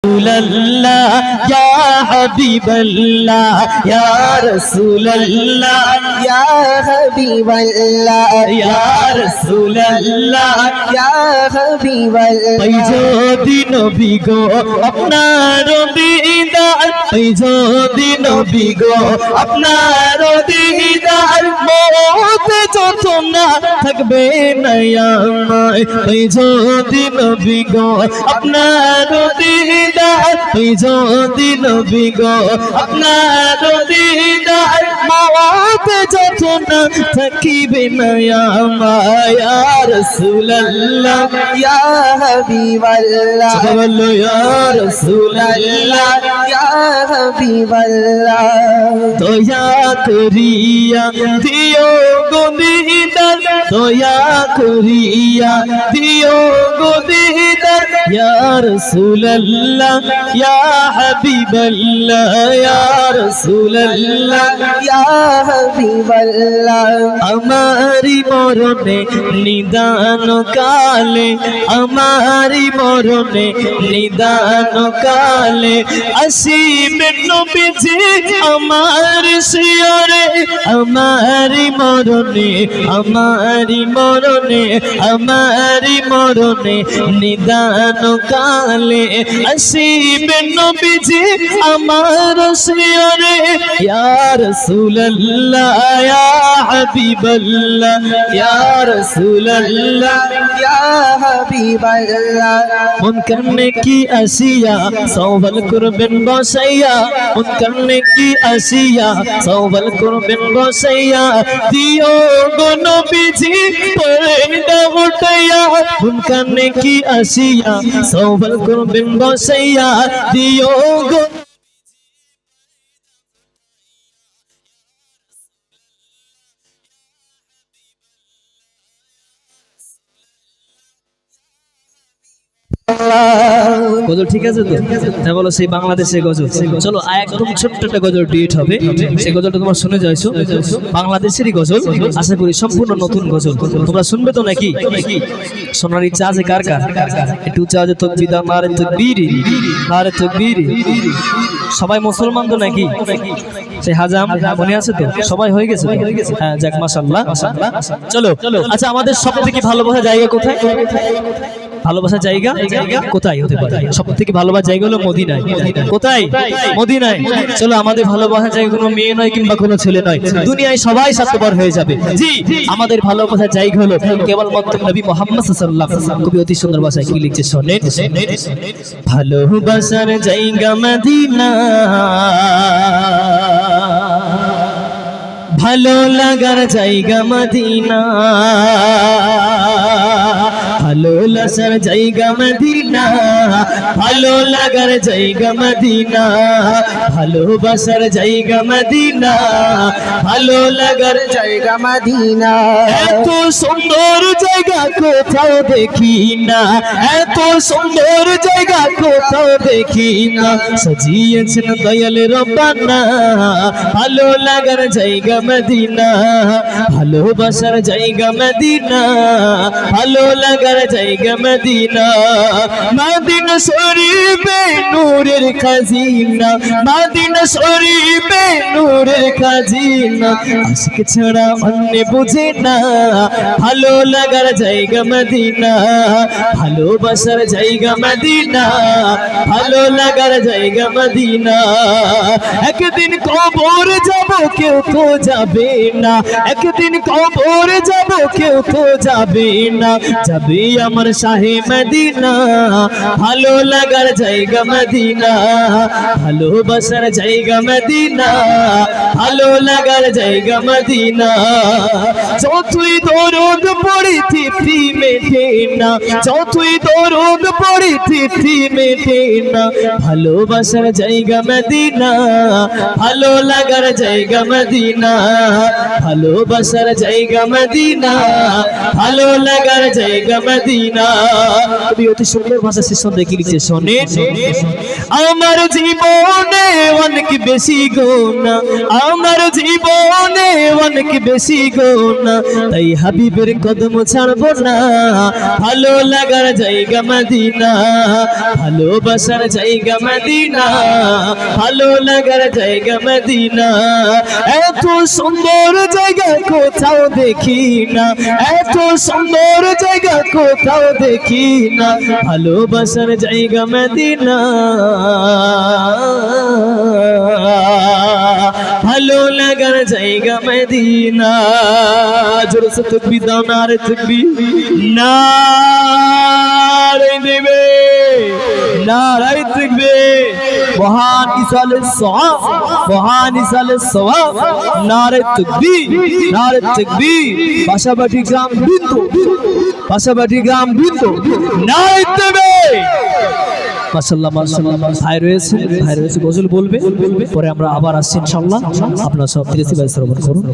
अल्लाह या हबीब अल्लाह या रसूल अल्लाह या हबीब अल्लाह या रसूल अल्लाह या हबीब अल्लाह पैजो दिनो बिगो अपना दीदार पैजो दिनो बिगो अपना दीदार मौत যত না থাকবে না আমায় पैजो दिनो बिगो अपना दीदार पैजो दिनो बिगो अपना दीदार मौत যত না থাকিবে না আমায় या रसूल अल्लाह या हबीब अल्लाह बोलो या रसूल अल्लाह या हबीब अल्लाह दया करिया दियो गो दीदार दया करिया दियो गो दीदार या रसूल अल्लाह या हबीब अल्लाह या रसूल अल्लाह या हबीब अल्लाह हमारी मरणे निदान काले हमारी मरणे निदान काले আসিবে নবীজি আমার শিয়রে আমারি মরণে আমারি মরণে নিদান কালে আসিবে নবীজি আমার শিয়রে ইয়া রাসূলুল্লাহ ইয়া হাবিবাল্লাহ ইয়া রাসূলুল্লাহ या हबीब अल्लाह মন করনে কি আসিয়া সওয়াল করবেন বসাইয়া মন করনে কি আসিয়া সওয়াল করবেন বসাইয়া দিও গো নবীজি পর্দা উঠাইয়া মন করনে কি আসিয়া সওয়াল করবেন বসাইয়া দিও গো গজল ঠিক আছে তো তাই বলো সেই বাংলাদেশের গজল চলো একদম ছোট্ট একটা গজল ডিট হবে সেই গজলটা তোমরা শুনে যাইছো বাংলাদেশেরই গজল আশা করি সম্পূর্ণ নতুন গজল তোমরা শুনবে তো নাকি শোনার ইচ্ছা আছে কার কার একটু উচ্চ আওয়াজে তাকবীর নারে তাকবীর সবাই মুসলমান তো নাকি সেই হাজাম মনে আছে তো সবাই হয়ে গেছে হ্যাঁ যাক মাশাআল্লাহ চলো আচ্ছা আমাদের সবথেকে ভালোবাসার জায়গা কোথায় ভালোবাসার জায়গা কোথায় হতে পারে সবথেকে ভালোবাসার জায়গা হলো মদিনায় কোথায় মদিনায় চলো আমাদের ভালোবাসার জায়গা কোনো মেয়ে নয় কিংবা কোনো ছেলে নয় দুনিয়ায় সবাই স্বার্থপর হয়ে যাবে জি আমাদের ভালোবাসার জায়গা হলো কেবলমাত্র নবী মুহাম্মদ সাল্লাল্লাহু আলাইহি ওয়াসাল্লাম কবি অতি সুন্দর ভাষায় কি লিখছে শুনেন ভালোবাসার জায়গা মদিনা ভালো লাগার জায়গা মদিনা ভালো লাগার জায়গা মদিনা ভালো লাগার জায়গা মদিনা ভালোবাসার জায়গা মদিনা ভালো লাগার জায়গা মদিনা এত সুন্দর জায়গা কোথাও দেখি না এত সুন্দর জায়গা কোথাও দেখি না সাজিয়েছেন দয়াল রব্বানা ভালো লাগার জায়গা মদিনা ভালোবাসার জায়গা মদিনা ভালো লাগার জায়গা মদিনা মদিনা শরীফে নূরের খাজিনা মদিনা শরীফে নূরের খাজিনা আশিক ছাড়া অন্য বুঝে না ভালো লাগার জায়গা মদিনা ভালোবাসার জায়গা মদিনা ভালো লাগার জায়গা মদিনা একদিন কবর যাব কেউ তো যাবে না একদিন কবর যাব কেউ তো যাবে না যাবে আমার শাহে মদিনা ভালো লাগার জায়গা মদিনা ভালোবাসার জায়গা মদিনা ভালো লাগার জায়গা মদিনা যতই দরদ পড়ি তৃপ্তি মেটে না যতই দরদ পড়ি তৃপ্তি মেটে না ভালোবাসার জায়গা মদিনা ভালো লাগার জায়গা মদিনা ভালোবাসার জায়গা মদিনা ভালো লাগার জায়গা মদিনা কবি অতি সুন্দর মিশরের ভাষা সিস্টেম দেখে লিখছে শোনেন আমার জীবনে অনেক বেশি গোনা আমার জীবনে অনেক বেশি গোনা তাই হাবিবের কদম ছাড়বো না ভালো লাগার জায়গা মদিনা ভালোবাসার জায়গা মদিনা ভালো লাগার জায়গা মদিনা এত সুন্দর জায়গা কোথাও দেখি না এত সুন্দর জায়গা কোথাও দেখি না ভালোবাসার জায়গা মদিনা ভালো লাগার জায়গা মদিনা জোরে সে তাকবীর দাও নারে তাকবীর নারে দেবে নারে তাকবীর মহান ইসালে সওয়াব মহান ইসালে সওয়াব নারে তাকবীর পাশাপাশি গ্রাম বৃন্দ পাশাপাশি গ্রাম বৃন্দ নারে দেবে মাশাআল্লাহ মাশাআল্লাহ ভাই রয়েছে গজল বলবে পরে আমরা আবার আসছি ইনশাআল্লাহ আপনারা সব ধীরে ধীরে শ্রবণ করুন